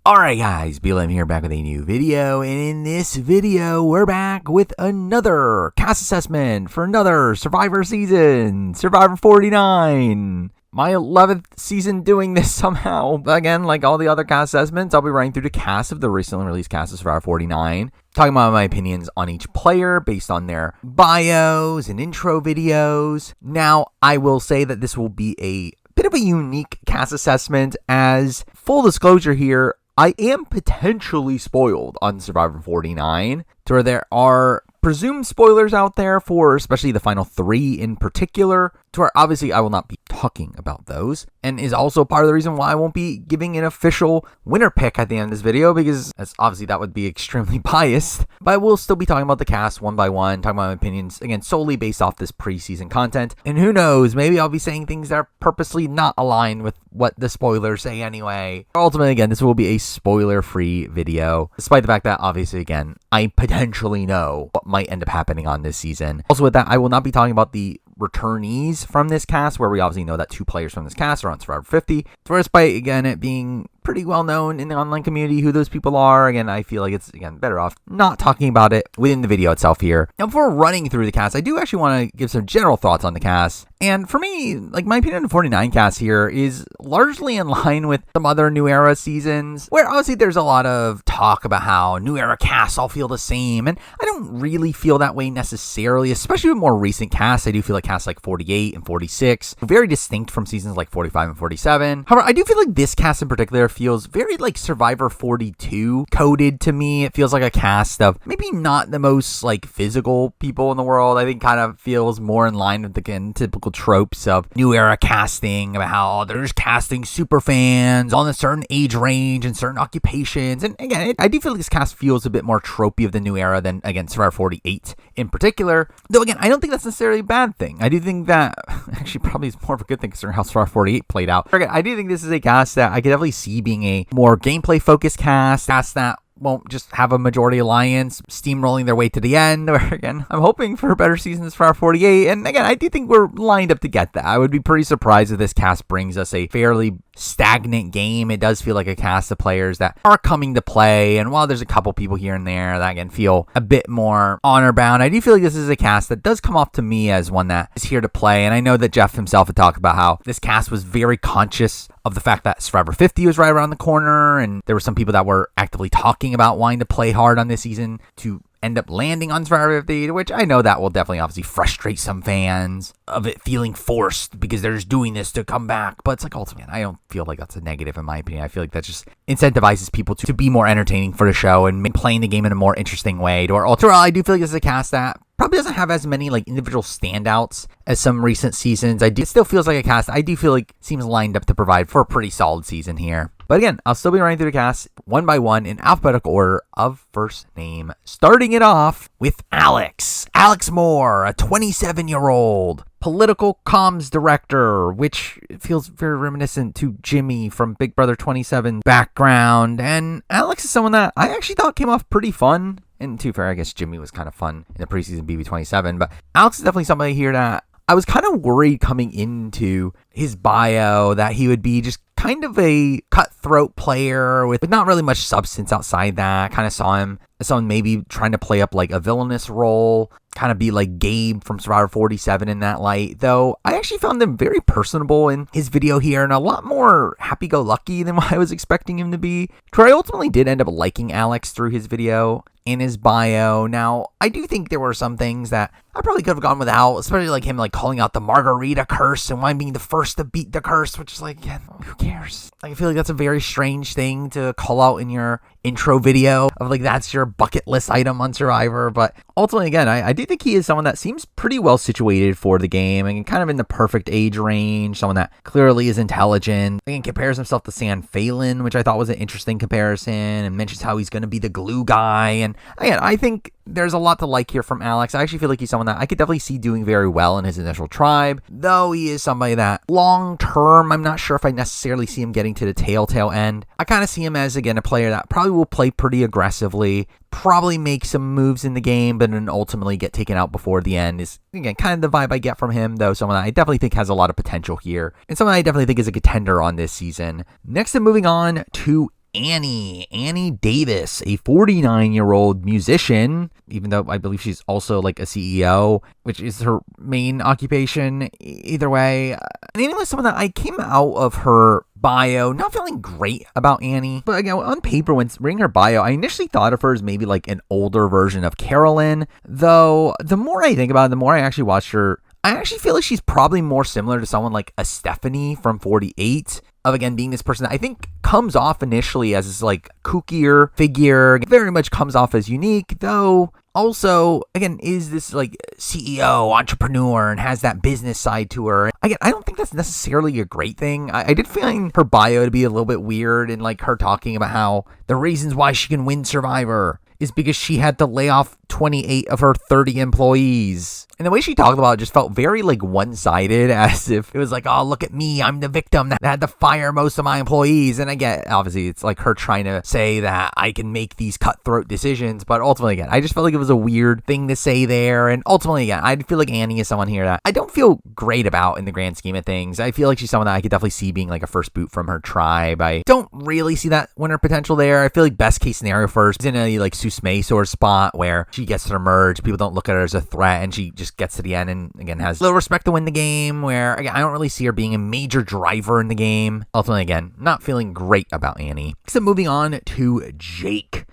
Alright guys, BLM here, back with a new video, and in this video, we're back with another cast assessment for another Survivor season, Survivor 49. My 11th season doing this somehow. Again, like all the other cast assessments, I'll be running through the cast of the recently released cast of Survivor 49, talking about my opinions on each player based on their bios and intro videos. Now, I will say that this will be a bit of a unique cast assessment, as full disclosure here, I am potentially spoiled on Survivor 49, to where there are presumed spoilers out there for especially the final 3 in particular, to where obviously I will not be talking about those, and is also part of the reason why I won't be giving an official winner pick at the end of this video, because obviously that would be extremely biased. But I will still be talking about the cast one by one, talking about my opinions, again, solely based off this preseason content. And who knows, maybe I'll be saying things that are purposely not aligned with what the spoilers say anyway. Ultimately, again, this will be a spoiler-free video, despite the fact that, obviously, again, I potentially know what might end up happening on this season. Also with that, I will not be talking about the returnees from this cast, where we obviously know that 2 players from this cast are on Survivor 50. Despite, again, it being pretty well known in the online community who those people are, again, I feel like it's, again, better off not talking about it within the video itself here. Now, before running through the cast, I do actually want to give some general thoughts on the cast. And for me, like, my opinion on the 49 cast here is largely in line with some other New Era seasons, where obviously there's a lot of talk about how New Era casts all feel the same, and I don't really feel that way necessarily, especially with more recent casts. I do feel like casts like 48 and 46 are very distinct from seasons like 45 and 47. However, I do feel like this cast in particular feels very like Survivor 42 coded to me. It feels like a cast of maybe not the most like physical people in the world. I think kind of feels more in line with the typical tropes of New Era casting, about how they're just casting super fans on a certain age range and certain occupations. And again, I do feel like this cast feels a bit more tropey of the New Era than, again, Survivor 48 in particular. Though, again, I don't think that's necessarily a bad thing. I do think that actually probably is more of a good thing considering how Survivor 48 played out. Again, I do think this is a cast that I could definitely see being a more gameplay focused cast that won't just have a majority alliance steamrolling their way to the end, where, again, I'm hoping for better seasons for our 48, and again, I do think we're lined up to get that. I would be pretty surprised if this cast brings us a fairly stagnant game. It does feel like a cast of players that are coming to play, and while there's a couple people here and there that can feel a bit more honor bound, I do feel like this is a cast that does come off to me as one that is here to play. And I know that Jeff himself had talked about how this cast was very conscious of the fact that Survivor 50 was right around the corner, and there were some people that were actively talking about wanting to play hard on this season to end up landing on Survivor 50, which I know that will definitely obviously frustrate some fans of it feeling forced because they're just doing this to come back. But it's like, ultimately, I don't feel like that's a negative in my opinion. I feel like that just incentivizes people to be more entertaining for the show and playing the game in a more interesting way. Or ultimately, I do feel like this is a cast that probably doesn't have as many like individual standouts as some recent seasons. It still feels like a cast I do feel like seems lined up to provide for a pretty solid season here. But again, I'll still be running through the cast one by one in alphabetical order of first name, starting it off with Alex Moore, a 27-year-old political comms director, which feels very reminiscent to Jimmy from Big Brother 27 background. And Alex is someone that I actually thought came off pretty fun. And to be fair, I guess Jimmy was kind of fun in the preseason BB27, but Alex is definitely somebody here that I was kind of worried coming into his bio that he would be just kind of a cutthroat player with not really much substance outside that. Kind of saw him as someone maybe trying to play up like a villainous role, kind of be like Gabe from Survivor 47 in that light. Though I actually found him very personable in his video here and a lot more happy-go-lucky than what I was expecting him to be. Troy ultimately did end up liking Alex through his video in his bio. Now, I do think there were some things that I probably could have gone without, especially like him like calling out the margarita curse and wanting being the first to beat the curse, which is like, yeah, who cares? Like, I feel like that's a very strange thing to call out in your intro video of like that's your bucket list item on Survivor. But ultimately, again, I do think he is someone that seems pretty well situated for the game and kind of in the perfect age range, someone that clearly is intelligent and compares himself to San Phelan, which I thought was an interesting comparison, and mentions how he's going to be the glue guy. And again, I think there's a lot to like here from Alex. I actually feel like he's someone that I could definitely see doing very well in his initial tribe, though he is somebody that long term, I'm not sure if I necessarily see him getting to the tail end. I kind of see him as, again, a player that probably will play pretty aggressively, probably make some moves in the game, but then ultimately get taken out before the end is, again, kind of the vibe I get from him, though someone that I definitely think has a lot of potential here, and someone I definitely think is a contender on this season. Next, I'm moving on to Annie Davis, a 49-year-old musician, even though I believe she's also like a CEO, which is her main occupation. Either way, and anyway, someone that I came out of her bio not feeling great about Annie, but again, on paper, when reading her bio, I initially thought of her as maybe like an older version of Carolyn, though the more I think about it, the more I actually watched her, I actually feel like she's probably more similar to someone like a Stephanie from 48, of again being this person that I think comes off initially as this like kookier figure, very much comes off as unique, though also again is this like CEO entrepreneur and has that business side to her. Again, I don't think that's necessarily a great thing. I did find her bio to be a little bit weird, and like her talking about how the reasons why she can win Survivor is because she had to lay off 28 of her 30 employees. And the way she talked about it just felt very like one-sided, as if it was like, oh, look at me, I'm the victim that had to fire most of my employees. And I get, obviously, it's like her trying to say that I can make these cutthroat decisions, but ultimately, again, I just felt like it was a weird thing to say there. And ultimately, again, I feel like Annie is someone here that I don't feel great about in the grand scheme of things. I feel like she's someone that I could definitely see being like a first boot from her tribe. I don't really see that winner potential there. I feel like best case scenario first is in a like Susmay sort of spot where she gets to the merge, people don't look at her as a threat, and she just gets to the end and again has a little respect to win the game, where again I don't really see her being a major driver in the game. Ultimately, again, not feeling great about Annie. So moving on to Jake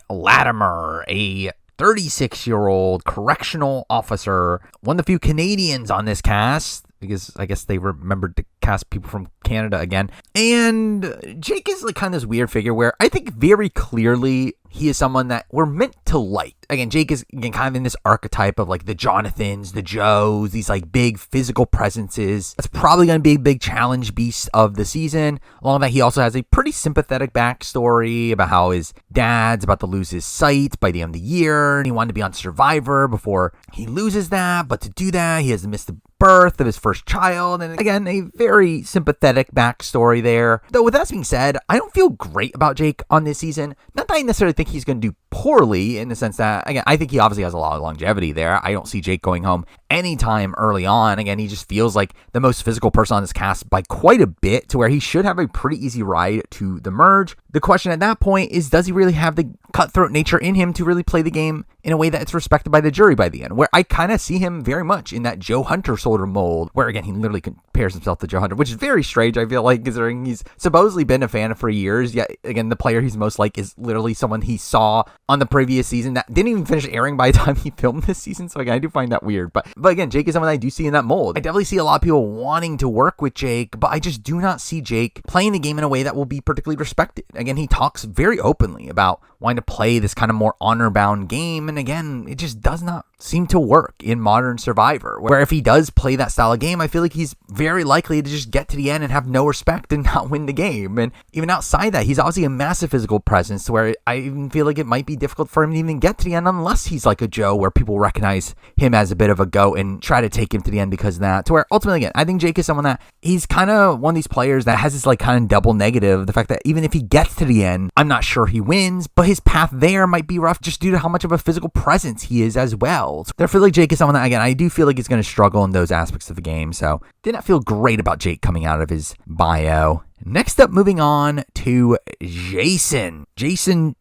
Latimer, a 36-year-old correctional officer, one of the few Canadians on this cast, because I guess they remembered to cast people from Canada again. And Jake is like kind of this weird figure where I think very clearly he is someone that we're meant to like. Again, Jake is again kind of in this archetype of like the Jonathans, the Joes, these like big physical presences. That's probably going to be a big challenge beast of the season. Along with that, he also has a pretty sympathetic backstory about how his dad's about to lose his sight by the end of the year, and he wanted to be on Survivor before he loses that. But to do that, he has to miss the birth of his first child, and again, a very sympathetic backstory there. Though with that being said, I don't feel great about Jake on this season. Not that I necessarily think he's going to do poorly, in the sense that, again, I think he obviously has a lot of longevity there. I don't see Jake going home anytime early on. Again, he just feels like the most physical person on this cast by quite a bit, to where he should have a pretty easy ride to the merge. The question at that point is, does he really have the cutthroat nature in him to really play the game in a way that's respected by the jury by the end? Where I kind of see him very much in that Joe Hunter sort of mold, where again, he literally compares himself to Joe Hunter, which is very strange, I feel like, considering he's supposedly been a fan for years, yet again, the player he's most like is literally someone he saw on the previous season that didn't even finish airing by the time he filmed this season. So again, I do find that weird. But again, Jake is someone I do see in that mold. I definitely see a lot of people wanting to work with Jake, but I just do not see Jake playing the game in a way that will be particularly respected. Again, he talks very openly about wanting to play this kind of more honor-bound game, and again, it just does not seem to work in modern Survivor, where if he does play that style of game, I feel like he's very likely to just get to the end and have no respect and not win the game. And even outside that, he's obviously a massive physical presence, to where I even feel like it might be difficult for him to even get to the end unless he's like a Joe, where people recognize him as a bit of a goat and try to take him to the end because of that. To where ultimately, again, I think Jake is someone that he's kind of one of these players that has this like kind of double negative, the fact that even if he gets to the end, I'm not sure he wins, but his path there might be rough just due to how much of a physical presence he is as well. So I feel like Jake is someone that, again, I do feel like he's going to struggle in those aspects of the game. So did not feel great about Jake coming out of his bio. Next up, moving on to Jason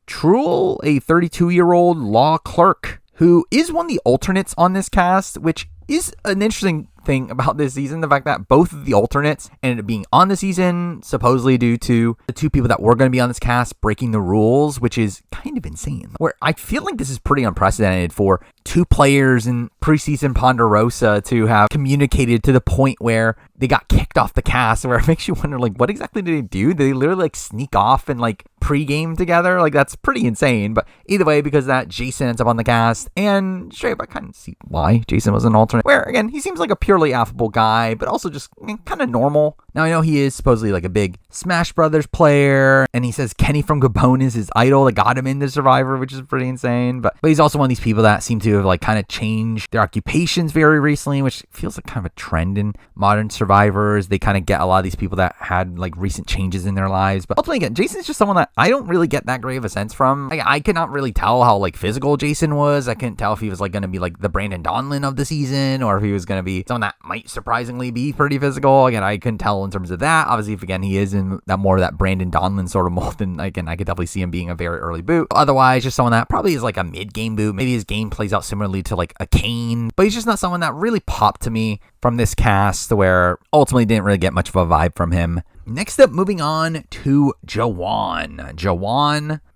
Tru, a 32-year-old law clerk who is one of the alternates on this cast, which is an interesting thing about this season, the fact that both of the alternates ended up being on the season, supposedly due to the two people that were going to be on this cast breaking the rules, which is kind of insane. Where I feel like this is pretty unprecedented for two players in preseason Ponderosa to have communicated to the point where they got kicked off the cast, where it makes you wonder, like, what exactly did they do? Did they literally like sneak off and like pre-game together? Like, that's pretty insane. But either way, because of that, Jason ends up on the cast, and straight up I kind of see why Jason was an alternate, where again, he seems like a purely affable guy, but also just kind of normal. Now, I know he is supposedly like a big Smash Brothers player, and he says Kenny from Gabon is his idol that got him into Survivor, which is pretty insane. But he's also one of these people that seem to have like kind of changed their occupations very recently, which feels like kind of a trend in modern Survivors. They kind of get a lot of these people that had like recent changes in their lives. But ultimately, again, Jason's just someone that I don't really get that great of a sense from. I could not really tell how like physical Jason was. I couldn't tell if he was like going to be like the Brandon Donlin of the season, or if he was going to be someone that might surprisingly be pretty physical. Again, I couldn't tell in terms of that. Obviously, if again he is in that more of that Brandon Donlin sort of mold, then again I could definitely see him being a very early boot. Otherwise, just someone that probably is like a mid-game boot. Maybe his game plays out similarly to like a Kane, but he's just not someone that really popped to me from this cast, where ultimately didn't really get much of a vibe from him. Next up, moving on to Jawan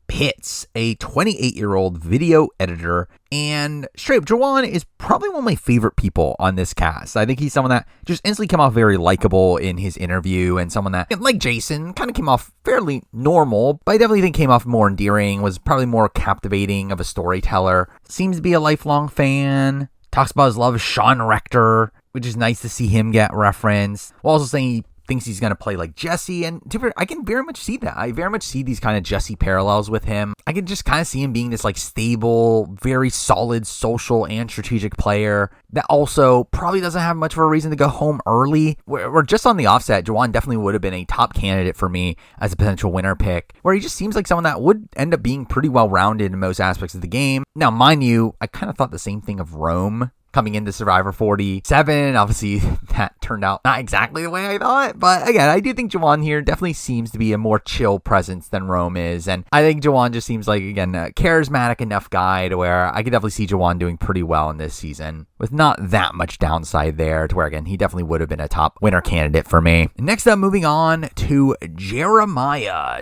Pittz, a 28-year-old video editor, and straight up, Jawan is probably one of my favorite people on this cast. I think he's someone that just instantly came off very likable in his interview, and someone that, like Jason, kind of came off fairly normal, but I definitely think came off more endearing, was probably more captivating of a storyteller, seems to be a lifelong fan, talks about his love of Sean Rector, which is nice to see him get referenced, while also saying he thinks he's going to play like Jesse, and I can very much see that. I very much see these kind of Jesse parallels with him. I can just kind of see him being this like stable, very solid social and strategic player that also probably doesn't have much of a reason to go home early. We're just on the offset. Jawan definitely would have been a top candidate for me as a potential winner pick, where he just seems like someone that would end up being pretty well-rounded in most aspects of the game. Now, mind you, I kind of thought the same thing of Rome coming into Survivor 47. Obviously, that turned out not exactly the way I thought. But again, I do think Jawan here definitely seems to be a more chill presence than Rome is. And I think Jawan just seems like, again, a charismatic enough guy to where I could definitely see Jawan doing pretty well in this season, with not that much downside there, to where, again, he definitely would have been a top winner candidate for me. Next up, moving on to Jeremiah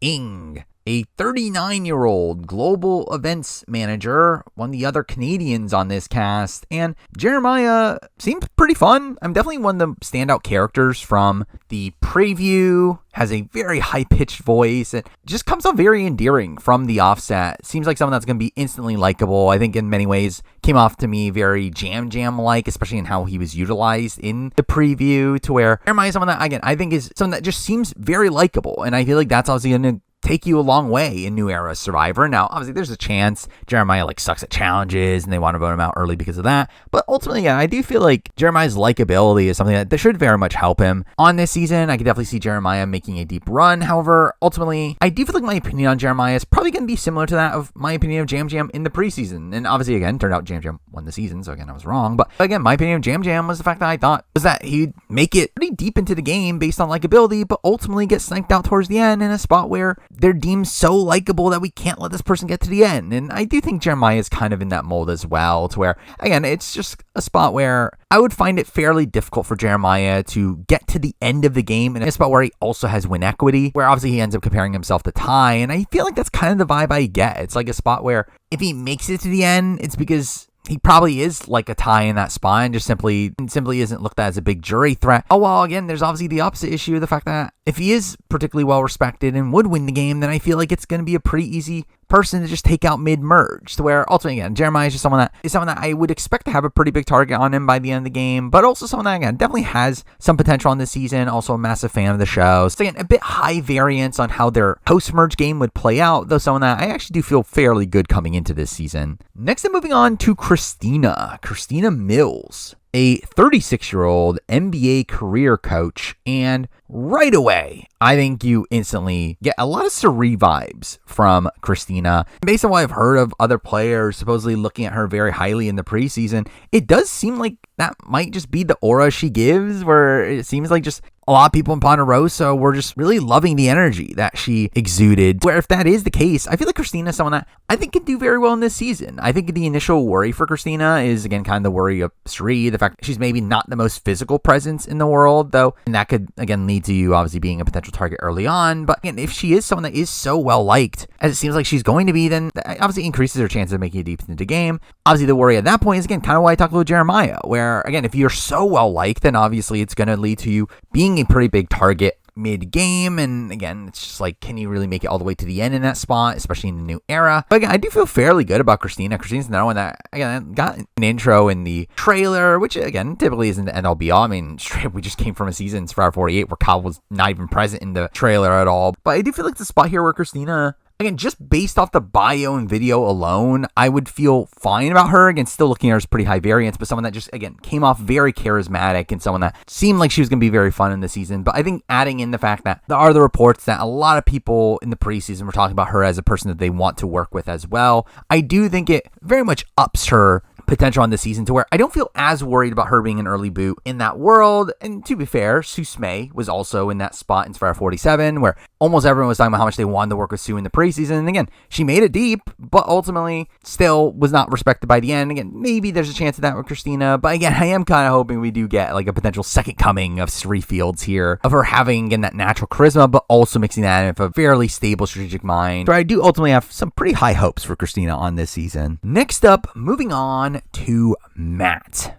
Ing, a 39-year-old global events manager, one of the other Canadians on this cast. And Jeremiah seems pretty fun. I'm definitely one of the standout characters from the preview. Has a very high-pitched voice. It just comes off very endearing from the offset. Seems like someone that's going to be instantly likable. I think in many ways came off to me very Jam-like, especially in how he was utilized in the preview, to where Jeremiah is someone that, again, I think is someone that just seems very likable. And I feel like that's obviously going to take you a long way in New Era Survivor. Now, obviously, there's a chance Jeremiah like sucks at challenges and they want to vote him out early because of that. But ultimately, yeah, I do feel like Jeremiah's likability is something that should very much help him on this season. I could definitely see Jeremiah making a deep run. However, ultimately, I do feel like my opinion on Jeremiah is probably going to be similar to that of my opinion of Jam Jam in the preseason. And obviously, again, turned out Jam Jam won the season, so again, I was wrong. But again, my opinion of Jam Jam was the fact that I thought was that he'd make it pretty deep into the game based on likability, but ultimately get sniped out towards the end in a spot where they're deemed so likable that we can't let this person get to the end. And I do think Jeremiah is kind of in that mold as well, to where, again, it's just a spot where I would find it fairly difficult for Jeremiah to get to the end of the game in a spot where he also has win equity, where obviously he ends up comparing himself to Ty. And I feel like that's kind of the vibe I get. It's like a spot where if he makes it to the end, it's because he probably is like a Ty in that spot and just simply isn't looked at as a big jury threat. Oh, well, again, there's obviously the opposite issue, the fact that if he is particularly well respected and would win the game, then I feel like it's going to be a pretty easy person to just take out mid-merge, to where ultimately, again, Jeremiah is just someone that I would expect to have a pretty big target on him by the end of the game, but also someone that, again, definitely has some potential on this season, also a massive fan of the show. So again, a bit high variance on how their post-merge game would play out, though someone that I actually do feel fairly good coming into this season. Next, I'm moving on to Christina Mills, a 36-year-old NBA career coach, and right away, I think you instantly get a lot of Suri vibes from Christina. Based on what I've heard of other players supposedly looking at her very highly in the preseason, it does seem like that might just be the aura she gives, where it seems like just a lot of people in Ponderosa were just really loving the energy that she exuded. Where if that is the case, I feel like Christina is someone that I think can do very well in this season. I think the initial worry for Christina is, again, kind of the worry of Sri, the fact that she's maybe not the most physical presence in the world, though, and that could, again, lead to you obviously being a potential target early on. But again, if she is someone that is so well liked, as it seems like she's going to be, then that obviously increases her chances of making it deep into the game. Obviously, the worry at that point is, again, kind of why I talked about Jeremiah, where, again, if you're so well liked, then obviously it's going to lead to you being a pretty big target mid-game, and again, it's just like, can you really make it all the way to the end in that spot, especially in the new era? But again, I do feel fairly good about Christina. Christina's another one that, again, got an intro in the trailer, which, again, typically isn't the end-all be-all. I mean, straight, we just came from a season, Survivor 48, where Kyle was not even present in the trailer at all. But I do feel like the spot here where Christina, again, just based off the bio and video alone, I would feel fine about her. Again, still looking at her as pretty high variance, but someone that just, again, came off very charismatic and someone that seemed like she was going to be very fun in the season. But I think adding in the fact that there are the reports that a lot of people in the preseason were talking about her as a person that they want to work with as well, I do think it very much ups her potential on the season to where I don't feel as worried about her being an early boot in that world. And to be fair, Susmay was also in that spot in Survivor 47 where almost everyone was talking about how much they wanted to work with Sue in the preseason. And again, she made it deep, but ultimately still was not respected by the end. Again, maybe there's a chance of that with Christina, but again, I am kind of hoping we do get like a potential second coming of Sri Fields here, of her having, again, that natural charisma, but also mixing that in with a fairly stable strategic mind. So I do ultimately have some pretty high hopes for Christina on this season. Next up, moving on to Matt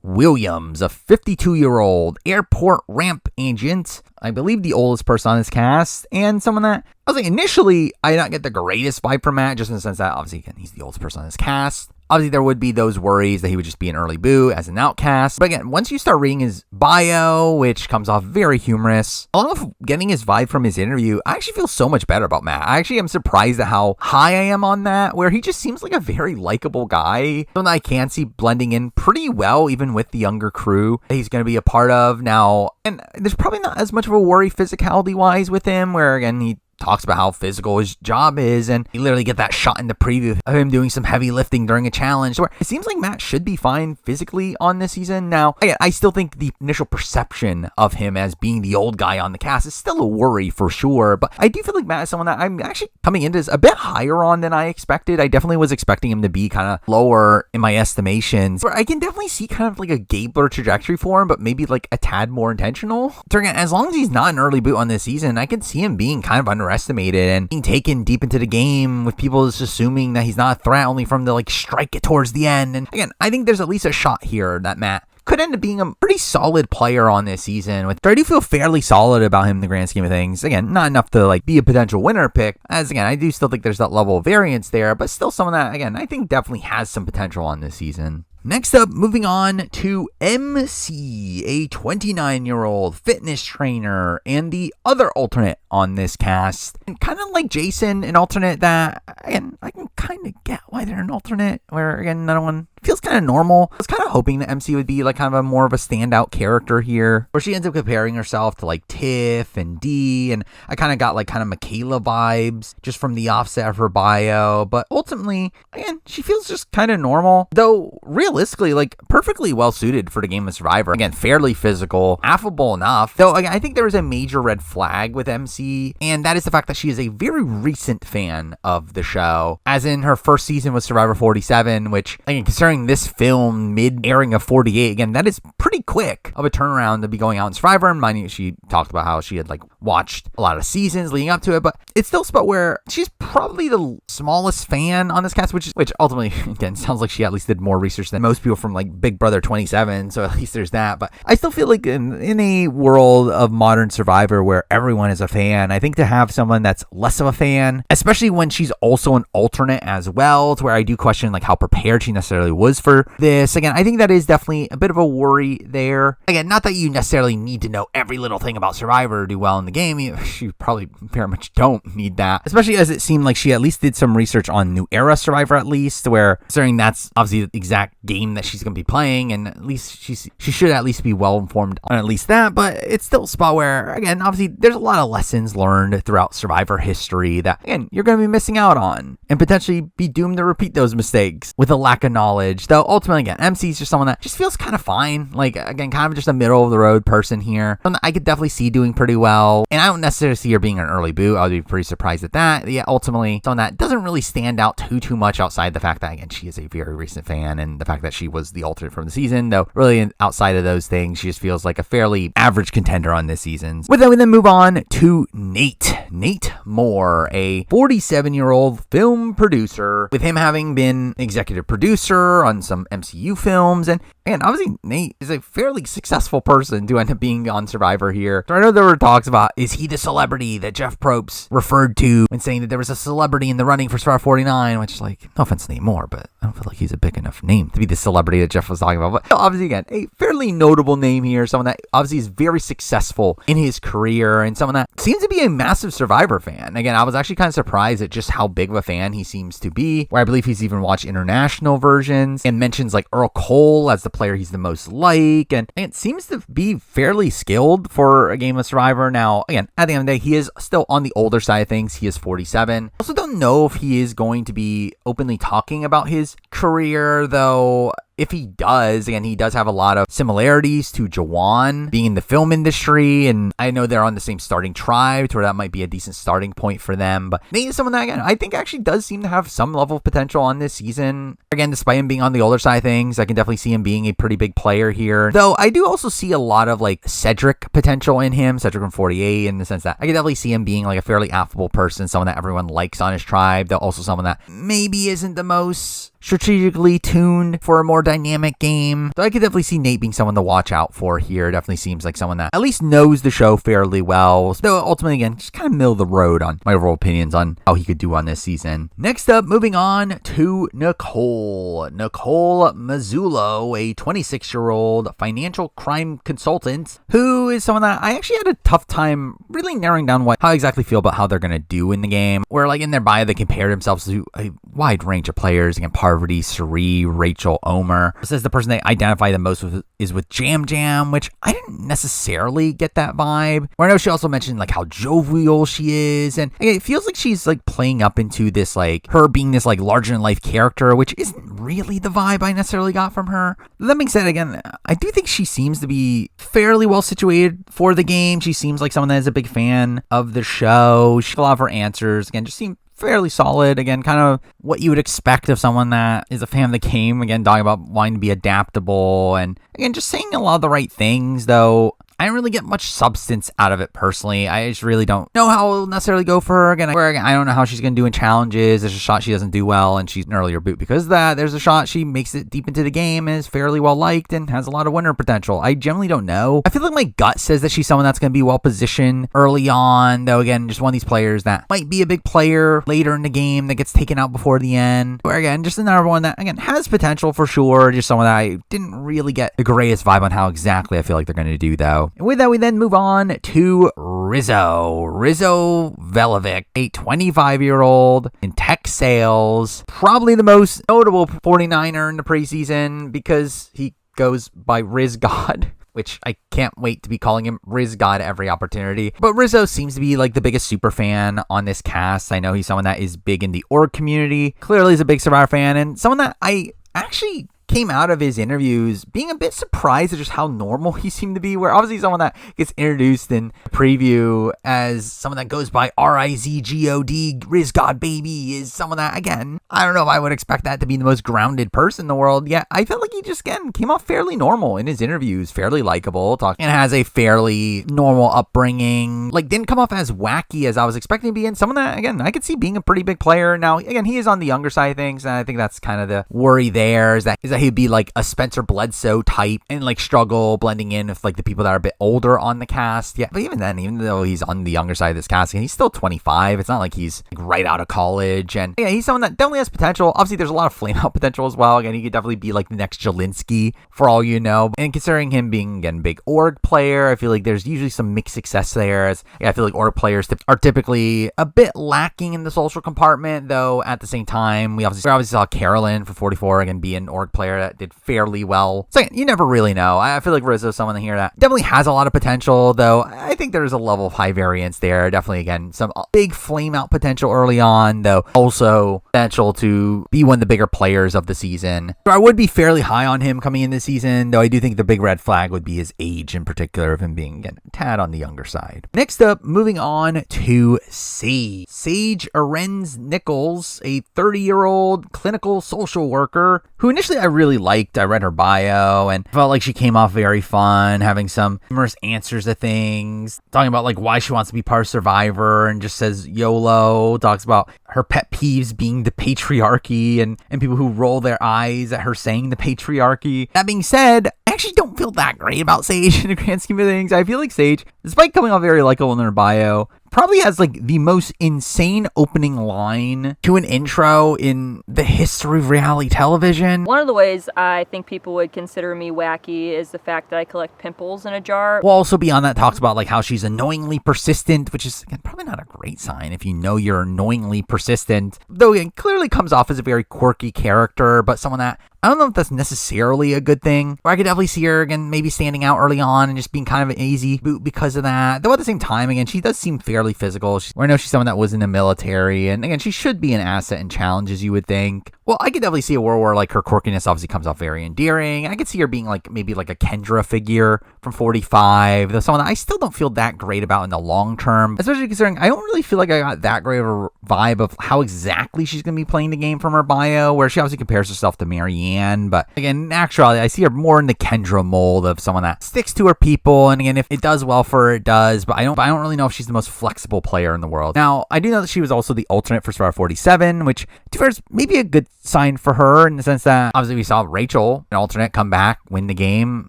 Williams, a 52-year-old airport ramp agent. I believe the oldest person on this cast, and someone that I was like, initially, I did not get the greatest vibe from Matt, just in the sense that obviously, again, he's the oldest person on this cast. Obviously, there would be those worries that he would just be an early boo as an outcast. But again, once you start reading his bio, which comes off very humorous, along with getting his vibe from his interview, I actually feel so much better about Matt. I actually am surprised at how high I am on Matt, where he just seems like a very likable guy. Someone that I can see blending in pretty well, even with the younger crew that he's going to be a part of now. And there's probably not as much of a worry physicality-wise with him, where again, he talks about how physical his job is, and you literally get that shot in the preview of him doing some heavy lifting during a challenge, where it seems like Matt should be fine physically on this season. Now, again, I still think the initial perception of him as being the old guy on the cast is still a worry for sure, but I do feel like Matt is someone that I'm actually coming into this a bit higher on than I expected. I definitely was expecting him to be kind of lower in my estimations, where I can definitely see kind of like a Gabler trajectory for him, but maybe like a tad more intentional. So again, as long as he's not an early boot on this season, I can see him being kind of underestimated and being taken deep into the game with people just assuming that he's not a threat only from the like strike it towards the end. And again, I think there's at least a shot here that Matt could end up being a pretty solid player on this season, which I do feel fairly solid about him in the grand scheme of things. Again, not enough to like be a potential winner pick, as again, I do still think there's that level of variance there, but still someone that, again, I think definitely has some potential on this season. Next up, moving on to MC, a 29-year-old fitness trainer and the other alternate on this cast. And kind of like Jason, an alternate that, again, I can kind of get why they're an alternate, where, again, another one feels kind of normal. I was kind of hoping that MC would be like kind of a more of a standout character here, where she ends up comparing herself to like Tiff and Dee, and I kind of got like kind of Michaela vibes just from the offset of her bio, but ultimately, again, she feels just kind of normal, though realistically, like perfectly well suited for the game of Survivor. Again, fairly physical, affable enough, though again, I think there is a major red flag with MC, and that is the fact that she is a very recent fan of the show, as in her first season was Survivor 47, which, again, considering this film mid-airing of 48, again, that is pretty quick of a turnaround to be going out in Survivor. And mind you, she talked about how she had like watched a lot of seasons leading up to it, but it's still a spot where she's probably the smallest fan on this cast, which ultimately, again, sounds like she at least did more research than most people from like Big Brother 27, so at least there's that. But I still feel like in a world of modern Survivor where everyone is a fan, I think to have someone that's less of a fan, especially when she's also an alternate as well, to where I do question like how prepared she necessarily was for this. Again, I think that is definitely a bit of a worry there. Again, not that you necessarily need to know every little thing about Survivor to do well in the game. You probably very much don't need that, especially as it seemed like she at least did some research on New Era Survivor, at least, where considering that's obviously the exact game that she's going to be playing, and at least she should at least be well informed on at least that. But it's still a spot where, again, obviously there's a lot of lessons learned throughout Survivor history that, again, you're going to be missing out on and potentially be doomed to repeat those mistakes with a lack of knowledge. Though ultimately, again, MC's just someone that just feels kind of fine. Like, again, kind of just a middle of the road person here. Someone that I could definitely see doing pretty well. And I don't necessarily see her being an early boo. I would be pretty surprised at that. Yeah, ultimately, someone that doesn't really stand out too much outside the fact that, again, she is a very recent fan and the fact that she was the alternate from the season. Though, really, outside of those things, she just feels like a fairly average contender on this season. With that, we then move on to Nate Moore, a 47-year-old film producer, with him having been executive producer actor on some MCU films, and obviously Nate is a fairly successful person to end up being on Survivor here. So I know there were talks about, is he the celebrity that Jeff Probst referred to when saying that there was a celebrity in the running for Survivor 49, which, like, no offense to Nate Moore, but I don't feel like he's a big enough name to be the celebrity that Jeff was talking about. But obviously, again, a fairly notable name here, someone that obviously is very successful in his career, and someone that seems to be a massive Survivor fan. Again, I was actually kind of surprised at just how big of a fan he seems to be, where I believe he's even watched international versions and mentions like Earl Cole as the player he's the most like, and it seems to be fairly skilled for a game of Survivor. Now, again, at the end of the day, he is still on the older side of things. He is 47. Also don't know if he is going to be openly talking about his career, though. If he does, again, he does have a lot of similarities to Jawan being in the film industry, and I know they're on the same starting tribe, to where that might be a decent starting point for them. But Nate is someone that, again, I think actually does seem to have some level of potential on this season. Again, despite him being on the older side of things, I can definitely see him being a pretty big player here. Though I do also see a lot of like Cedric potential in him, Cedric from 48, in the sense that I can definitely see him being like a fairly affable person, someone that everyone likes on his tribe, though also someone that maybe isn't the most strategically tuned for a more dynamic game. So I could definitely see Nate being someone to watch out for here. Definitely seems like someone that at least knows the show fairly well. So ultimately, again, just kind of middle of the road on my overall opinions on how he could do on this season. Next up, moving on to Nicole. Nicole Mazulo, a 26-year-old financial crime consultant who is someone that I actually had a tough time really narrowing down how I exactly feel about how they're going to do in the game. Where like in their bio, they compare themselves to a wide range of players. Again, Parvati, Suri, Rachel, Omer. It says the person they identify the most with is with Jam Jam, which I didn't necessarily get that vibe. Where I know she also mentioned like how jovial she is, and it feels like she's like playing up into this like her being this like larger than life character, which isn't really the vibe I necessarily got from her. That being said, again, I do think she seems to be fairly well situated for the game. She seems like someone that is a big fan of the show. She a lot of her answers again just seem fairly solid. Again, kind of what you would expect of someone that is a fan of the game. Again, talking about wanting to be adaptable and again, just saying a lot of the right things, though I don't really get much substance out of it personally. I just really don't know how it'll necessarily go for her. Again, I don't know how she's going to do in challenges. There's a shot she doesn't do well, and she's an earlier boot because of that. There's a shot she makes it deep into the game and is fairly well liked and has a lot of winner potential. I generally don't know. I feel like my gut says that she's someone that's going to be well positioned early on, though again, just one of these players that might be a big player later in the game that gets taken out before the end. Or again, just another one that, again, has potential for sure. Just someone that I didn't really get the greatest vibe on how exactly I feel like they're going to do, though. And with that, we then move on to Rizzo Velvik, a 25-year-old in tech sales, probably the most notable 49er in the preseason because he goes by Riz God, which I can't wait to be calling him Riz God every opportunity. But Rizzo seems to be like the biggest super fan on this cast. I know he's someone that is big in the org community, clearly is a big Survivor fan, and someone that I actually came out of his interviews being a bit surprised at just how normal he seemed to be, where obviously someone that gets introduced in preview as someone that goes by RIZGOD, Riz God Baby, is someone that, again, I don't know if I would expect that to be the most grounded person in the world. Yeah, I felt like he just, again, came off fairly normal in his interviews, fairly likable, and has a fairly normal upbringing, like didn't come off as wacky as I was expecting to be, and someone that, again, I could see being a pretty big player. Now, again, he is on the younger side of things, and I think that's kind of the worry there, is that he'd be like a Spencer Bledsoe type and like struggle blending in with like the people that are a bit older on the cast. Yeah, but even then, even though he's on the younger side of this cast, he's still 25. It's not like he's like right out of college. And yeah, he's someone that definitely has potential. Obviously, there's a lot of flame out potential as well. Again, he could definitely be like the next Jelinski for all you know. And considering him being, again, a big org player, I feel like there's usually some mixed success there. As I feel like org players are typically a bit lacking in the social compartment, though at the same time, we obviously saw Carolyn for 44 again be an org player that did fairly well. So you never really know. I feel like Rizzo is someone here that definitely has a lot of potential, though I think there's a level of high variance there. Definitely, again, some big flame out potential early on, though also potential to be one of the bigger players of the season. So I would be fairly high on him coming in this season, though I do think the big red flag would be his age in particular, of him being, again, a tad on the younger side. Next up, moving on to Sage Arends Nicholls, a 30-year-old clinical social worker who initially I really liked. I read her bio and felt like she came off very fun, having some humorous answers to things, talking about like why she wants to be part of Survivor and just says YOLO, talks about her pet peeves being the patriarchy and people who roll their eyes at her saying the patriarchy. That being said, I actually don't feel that great about Sage in the grand scheme of things. I feel like Sage, despite coming off very likable in her bio, probably has like the most insane opening line to an intro in the history of reality television. One of the ways I think people would consider me wacky is the fact that I collect pimples in a jar. Well, also beyond that, talks about like how she's annoyingly persistent, which is, again, probably not a great sign if you know you're annoyingly persistent. Though it clearly comes off as a very quirky character, but someone that I don't know if that's necessarily a good thing. Or I could definitely see her, again, maybe standing out early on and just being kind of an easy boot because of that. Though at the same time, again, she does seem fairly physical. I know she's someone that was in the military. And again, she should be an asset in challenges, you would think. Well, I could definitely see a world where like her quirkiness obviously comes off very endearing. I could see her being like maybe like a Kendra figure from 45. Though someone that I still don't feel that great about in the long term. Especially considering I don't really feel like I got that great of a vibe of how exactly she's going to be playing the game from her bio, where she obviously compares herself to Marianne. But again, in actuality, I see her more in the Kendra mold of someone that sticks to her people. And again, if it does well for her, it does. But I don't really know if she's the most flexible player in the world. Now, I do know that she was also the alternate for Survivor 47, which to be fair is maybe a good sign for her in the sense that obviously we saw Rachel, an alternate, come back, win the game.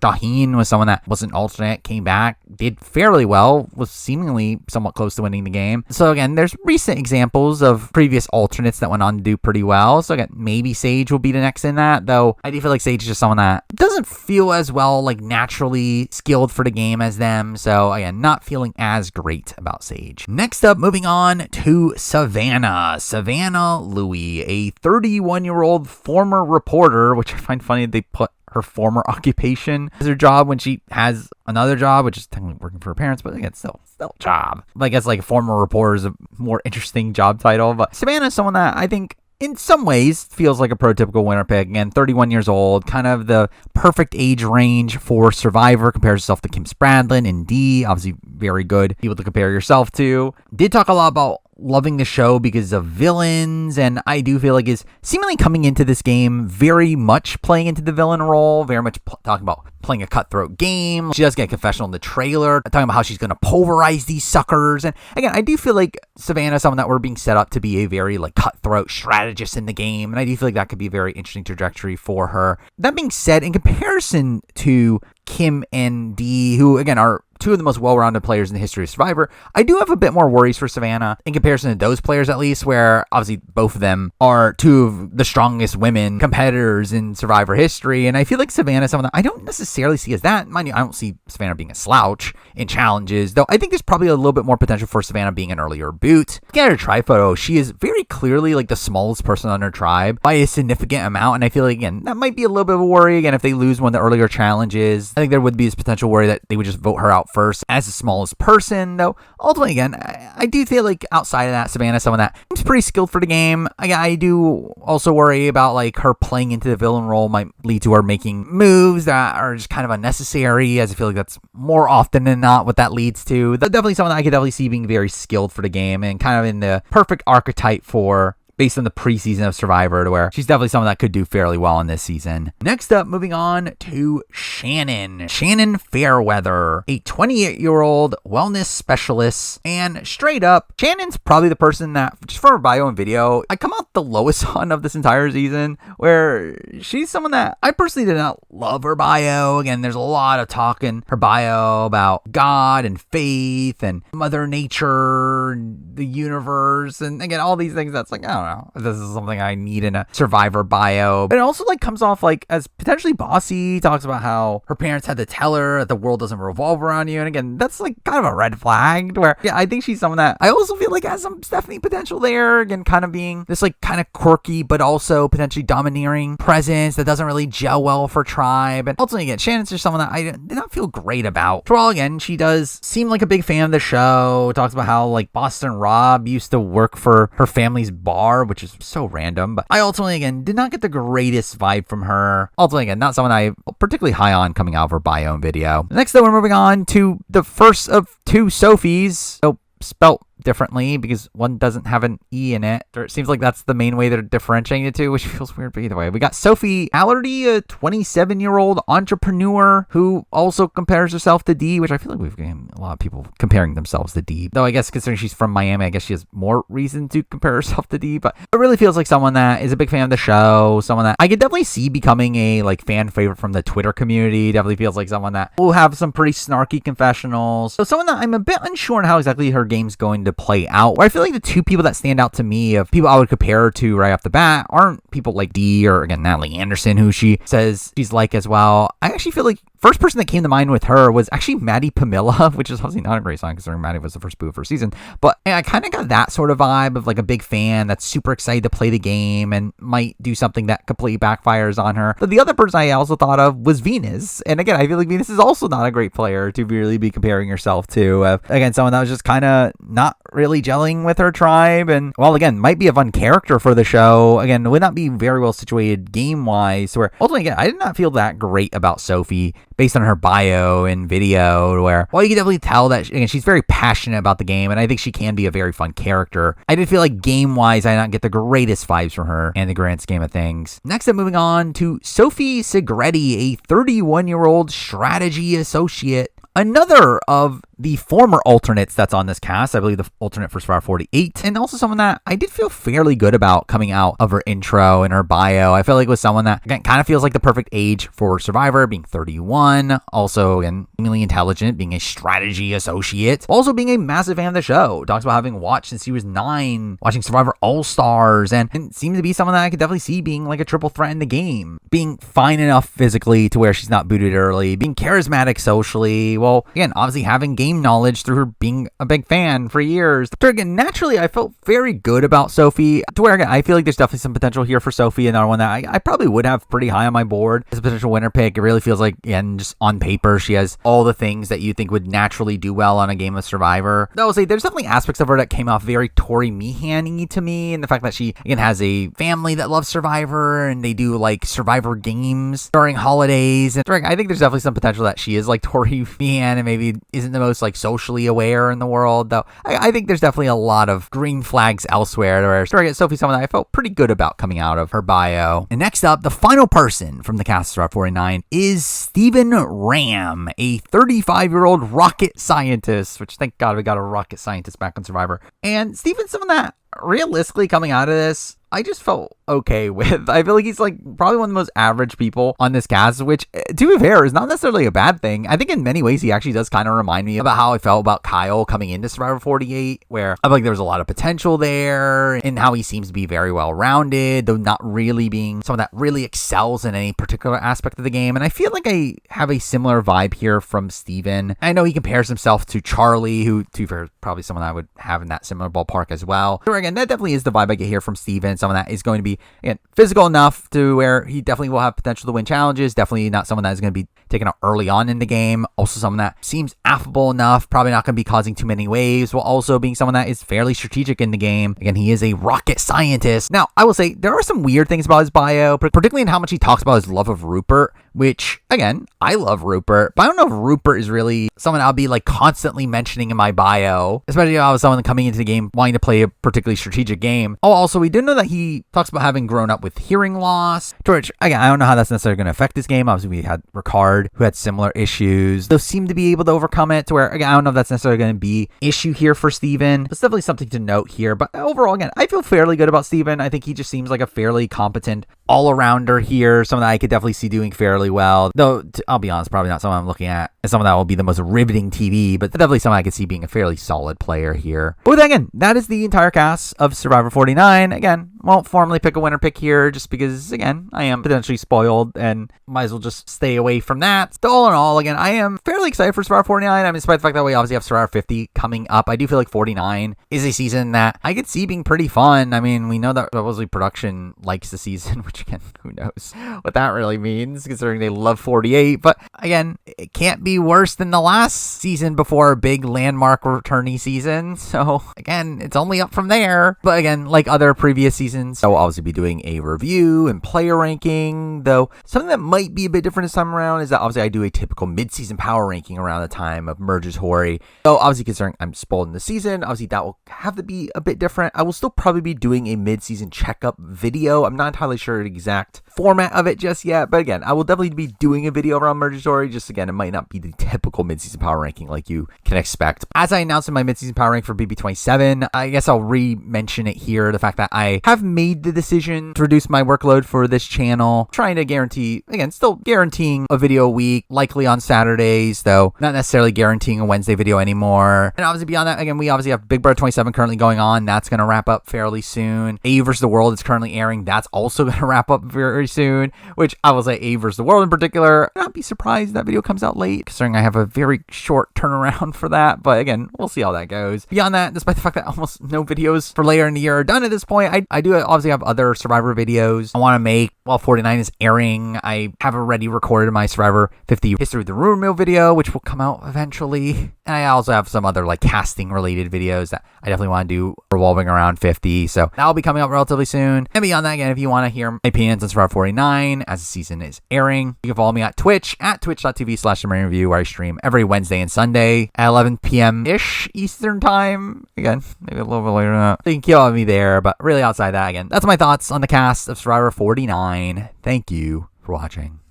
Daheen was someone that was an alternate, came back, did fairly well, was seemingly somewhat close to winning the game. So again, there's recent examples of previous alternates that went on to do pretty well. So again, maybe Sage will be the next in that, though I do feel like Sage is just someone that doesn't feel as well like naturally skilled for the game as them. So again, not feeling as great about Sage. Next up, moving on to Savannah. Savannah Louie, a 31-year-old former reporter, which I find funny they put her former occupation as her job when she has another job, which is technically working for her parents, but again, still a job. I guess like a former reporter is a more interesting job title, but Savannah is someone that I think in some ways feels like a prototypical winner pick. Again, 31 years old, kind of the perfect age range for Survivor. Compares herself to Kim Spradlin and D. Obviously, very good people to compare yourself to. Did talk a lot about loving the show because of villains, and I do feel like is seemingly coming into this game very much playing into the villain role, very much talking about playing a cutthroat game. She does get a confessional in the trailer, talking about how she's going to pulverize these suckers. And again, I do feel like Savannah is someone that we're being set up to be a very like cutthroat strategist in the game, and I do feel like that could be a very interesting trajectory for her. That being said, in comparison to Kim and D, who again are two of the most well-rounded players in the history of Survivor, I do have a bit more worries for Savannah in comparison to those players, at least, where obviously both of them are two of the strongest women competitors in Survivor history. And I feel like Savannah is someone that I don't necessarily see as that. Mind you, I don't see Savannah being a slouch in challenges, though I think there's probably a little bit more potential for Savannah being an earlier boot. Looking at her tribe photo, she is very clearly like the smallest person on her tribe by a significant amount. And I feel like, again, that might be a little bit of a worry. Again, if they lose one of the earlier challenges, I think there would be this potential worry that they would just vote her out first as the smallest person. Though ultimately, again, I do feel like outside of that, Savannah is someone that seems pretty skilled for the game. I do also worry about like her playing into the villain role might lead to her making moves that are just kind of unnecessary, as I feel like that's more often than not what that leads to. That's definitely someone that I could definitely see being very skilled for the game and kind of in the perfect archetype for based on the preseason of Survivor, to where she's definitely someone that could do fairly well in this season. Next up, moving on to Shannon. Shannon Farweather, a 28-year-old wellness specialist, and straight up, Shannon's probably the person that, just from her bio and video, I come out the lowest on of this entire season, where she's someone that I personally did not love her bio. Again, there's a lot of talk in her bio about God and faith and Mother Nature, the universe, and again, all these things that's like, I don't know, this is something I need in a Survivor bio. But it also like comes off like as potentially bossy. Talks about how her parents had to tell her that the world doesn't revolve around you. And again, that's like kind of a red flag, where yeah, I think she's someone that I also feel like has some Stephanie potential there. Again, kind of being this like kind of quirky, but also potentially domineering presence that doesn't really gel well for tribe. And ultimately, again, Shannon's just someone that I did not feel great about. For all, again, she does seem like a big fan of the show. Talks about how like Boston Rob used to work for her family's bar, which is so random. But I ultimately, again, did not get the greatest vibe from her. Ultimately, again, not someone I particularly high on coming out of her bio and video. Next, though, we're moving on to the first of two Sophies. So, spelt differently because one doesn't have an E in it. Or it seems like that's the main way they're differentiating the two, which feels weird, but either way. We got Sophie Allerty, a 27-year-old entrepreneur who also compares herself to D, which I feel like we've gotten a lot of people comparing themselves to D. Though I guess considering she's from Miami, I guess she has more reason to compare herself to D, but it really feels like someone that is a big fan of the show, someone that I could definitely see becoming a like fan favorite from the Twitter community. Definitely feels like someone that will have some pretty snarky confessionals. So someone that I'm a bit unsure on how exactly her game's going to play out. Where I feel like the two people that stand out to me of people I would compare her to right off the bat aren't people like D or again Natalie Anderson, who she says she's like as well. I actually feel like first person that came to mind with her was actually Maddie Pamela, which is obviously not a great sign considering Maddie was the first boo of her season. But I kind of got that sort of vibe of like a big fan that's super excited to play the game and might do something that completely backfires on her. But the other person I also thought of was Venus. And again, I feel like Venus is also not a great player to really be comparing yourself to. Again, someone that was just kind of not really gelling with her tribe. And well, again, might be a fun character for the show. Again, would not be very well situated game-wise. Where ultimately, again, I did not feel that great about Sophie based on her bio and video, where, well, you can definitely tell that, again, she's very passionate about the game, and I think she can be a very fun character. I did feel like game-wise, I did not get the greatest vibes from her in the grand scheme of things. Next up, moving on to Sophie Cigretti, a 31-year-old strategy associate. Another of the former alternates that's on this cast, I believe the alternate for Survivor 48, and also someone that I did feel fairly good about coming out of her intro and her bio. I felt like it was someone that, again, kind of feels like the perfect age for Survivor, being 31, also, again, extremely intelligent, being a strategy associate, also being a massive fan of the show. Talks about having watched since he was 9, watching Survivor All-Stars, and seems to be someone that I could definitely see being like a triple threat in the game, being fine enough physically to where she's not booted early, being charismatic socially, well, again, obviously having game knowledge through her being a big fan for years. So again, naturally, I felt very good about Sophie, to where, again, I feel like there's definitely some potential here for Sophie, another one that I probably would have pretty high on my board as a potential winner pick. It really feels like, again, just on paper, she has all the things that you think would naturally do well on a game of Survivor. Though I will say, there's definitely aspects of her that came off very Tori Meehan-y to me, and the fact that she, again, has a family that loves Survivor, and they do, like, Survivor games during holidays, and I think there's definitely some potential that she is like Tori Meehan, and maybe isn't the most like socially aware in the world, though I think there's definitely a lot of green flags elsewhere where Sophie's someone that I felt pretty good about coming out of her bio. And next up, the final person from the cast of Survivor 49 is Stephen Ram, a 35-year-old rocket scientist, which thank God we got a rocket scientist back on Survivor. And Stephen's someone that realistically coming out of this, I just felt okay with. I feel like he's like probably one of the most average people on this cast, which, to be fair, is not necessarily a bad thing. I think in many ways he actually does kind of remind me about how I felt about Kyle coming into Survivor 48, where I feel like there was a lot of potential there and how he seems to be very well rounded, though not really being someone that really excels in any particular aspect of the game. And I feel like I have a similar vibe here from Steven. I know he compares himself to Charlie, who, to be fair, is probably someone I would have in that similar ballpark as well. So again, that definitely is the vibe I get here from Steven. Someone that is going to be, again, physical enough to where he definitely will have potential to win challenges. Definitely not someone that is going to be taken out early on in the game. Also someone that seems affable enough, probably not going to be causing too many waves, while also being someone that is fairly strategic in the game. Again, he is a rocket scientist. Now, I will say there are some weird things about his bio, particularly in how much he talks about his love of Rupert, which, again, I love Rupert, but I don't know if Rupert is really someone I'll be like constantly mentioning in my bio, especially if I was someone coming into the game wanting to play a particularly strategic game. Oh, also, we do know that he talks about having grown up with hearing loss, which, again, I don't know how that's necessarily going to affect this game. Obviously, we had Ricard, who had similar issues. Those seem to be able to overcome it, to where, again, I don't know if that's necessarily going to be issue here for Steven. It's definitely something to note here, but overall, again, I feel fairly good about Steven. I think he just seems like a fairly competent all-arounder here, someone that I could definitely see doing fairly well. Though, I'll be honest, probably not someone I'm looking at as someone that will be the most riveting TV, but definitely someone I could see being a fairly solid player here. But with that, again, that is the entire cast of Survivor 49. Again, won't formally pick a winner pick here just because, again, I am potentially spoiled and might as well just stay away from that. So all in all, again, I am fairly excited for Survivor 49. I mean, despite the fact that we obviously have Survivor 50 coming up, I do feel like 49 is a season that I could see being pretty fun. I mean, we know that supposedly production likes the season, which again, who knows what that really means considering they love 48. But again, it can't be worse than the last season before a big landmark returnee season. So again, it's only up from there. But again, like other previous seasons, season. So I'll obviously be doing a review and player ranking, though something that might be a bit different this time around is that obviously I do a typical mid-season power ranking around the time of Mergatory. So obviously considering I'm spoiled in the season, obviously that will have to be a bit different. I will still probably be doing a mid-season checkup video. I'm not entirely sure the exact format of it just yet, but again, I will definitely be doing a video around Mergatory. Just again, it might not be the typical mid-season power ranking like you can expect. As I announced in my mid-season power rank for BB27, I guess I'll re-mention it here, the fact that I have made the decision to reduce my workload for this channel, trying to guarantee, again, still guaranteeing a video a week, likely on Saturdays, though not necessarily guaranteeing a Wednesday video anymore. And obviously beyond that, again, we obviously have Big Brother 27 currently going on. That's going to wrap up fairly soon. A vs. the World is currently airing. That's also going to wrap up very soon, which I will say A vs. the World in particular. I'd not be surprised that video comes out late, considering I have a very short turnaround for that. But again, we'll see how that goes. Beyond that, despite the fact that almost no videos for later in the year are done at this point, I do obviously have other Survivor videos I want to make while 49 is airing. I have already recorded my Survivor 50 History of the Rumor Mill video, which will come out eventually. And I also have some other like casting related videos that I definitely want to do revolving around 50. So that'll be coming out relatively soon. And beyond that, again, if you want to hear my opinions on Survivor 49 as the season is airing, you can follow me at Twitch at twitch.tv/TheMarine where I stream every Wednesday and Sunday at 11 p.m.-ish Eastern time. Again, maybe a little bit later than that. So you can keep on me there, but really outside that, again, that's my thoughts on the cast of Survivor 49. Thank you for watching.